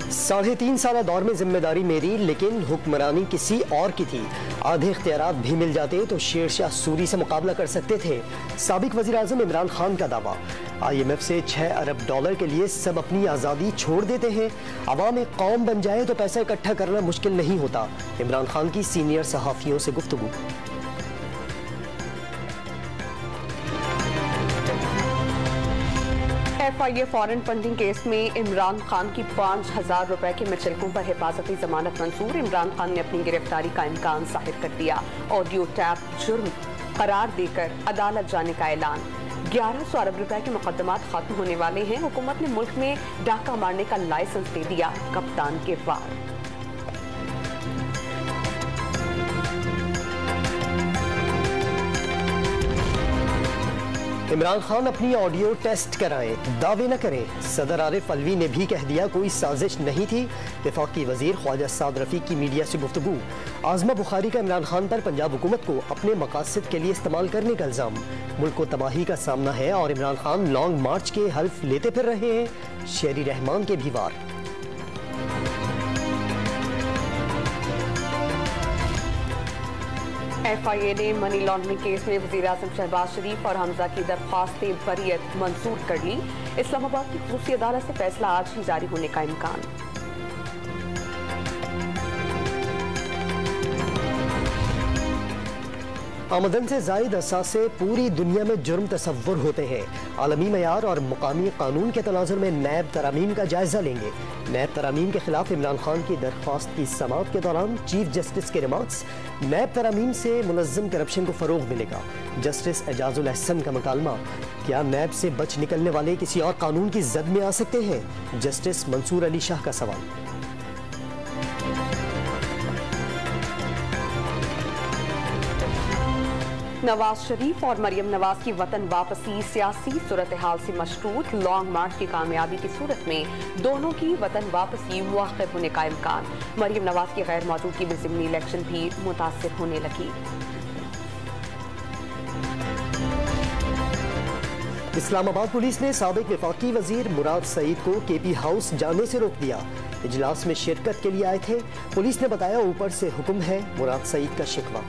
3.5 साल दौर में जिम्मेदारी मेरी, लेकिन हुक्मरानी किसी और की थी। आधे इख्तियारात भी मिल जाते तो शेरशाह सूरी से मुकाबला कर सकते थे। साबिक वज़ीर आज़म इमरान खान का दावा, IMF से $6 अरब के लिए सब अपनी आज़ादी छोड़ देते हैं। अवाम एक कौम बन जाए तो पैसा इकट्ठा करना मुश्किल नहीं होता। इमरान खान की सीनियर सहाफ़ियों से गुफ्तगू। FIA फॉरेन फंडिंग केस में इमरान खान की 5,000 रुपए के मुचलकों पर हिफाजती जमानत मंजूर। इमरान खान ने अपनी गिरफ्तारी का इम्कान जाहिर कर दिया। ऑडियो टैप जुर्म करार देकर अदालत जाने का ऐलान। 1100 अरब रुपए के मुकदमात खत्म होने वाले हैं। हुकूमत ने मुल्क में डाका मारने का लाइसेंस दे दिया। कप्तान के वार। इमरान खान अपनी ऑडियो टेस्ट कराएं, दावे न करें। सदर आरिफ अलवी ने भी कह दिया कोई साजिश नहीं थी। वफाकी वजीर ख्वाजा साद रफीक की मीडिया से गुफ्तगू। आज़मा बुखारी का इमरान खान पर पंजाब हुकूमत को अपने मकासद के लिए इस्तेमाल करने का इल्ज़ाम। मुल्क को तबाही का सामना है और इमरान खान लॉन्ग मार्च के हल्फ लेते फिर रहे हैं। शेरी रहमान के भी वार। FIA ने मनी लॉन्ड्रिंग केस में वज़ीर आज़म शहबाज शरीफ और हमजा की दरख्वास्तें बरीयत मंजूर कर ली। इस्लामाबाद की खुसूसी अदालत से फैसला आज ही जारी होने का इम्कान। आमदन से जायद असासे पूरी दुनिया में जुर्म तस्वुर होते हैं। आलमी मयार और मुकामी कानून के तनाजुर में नैब तरामीम का जायजा लेंगे। नैब तरामीम के खिलाफ इमरान खान की दरख्वास्त की समाअत के दौरान चीफ जस्टिस के रिमार्क्स। नैब तरामीम से मुनज़्ज़म करप्शन को फ़रोग मिलेगा। जस्टिस एजाजुल अहसन का मुकालमा, क्या नैब से बच निकलने वाले किसी और कानून की जद में आ सकते हैं? जस्टिस मंसूर अली शाह का सवाल। नवाज शरीफ और मरियम नवाज की वतन वापसी सियासी सूरत हाल से मशरूत। लॉन्ग मार्च की कामयाबी की सूरत में दोनों की वतन वापसी मुआख्खर होने का इम्कान। मरियम नवाज की गैर मौजूदगी में ज़िमनी इलेक्शन भी मुतासिर होने लगी। इस्लामाबाद पुलिस ने साबिक वफाकी वजीर मुराद सईद को KP हाउस जाने से रोक दिया। इजलास में शिरकत के लिए आए थे। पुलिस ने बताया ऊपर से हुक्म है। मुराद सईद का शिकवा।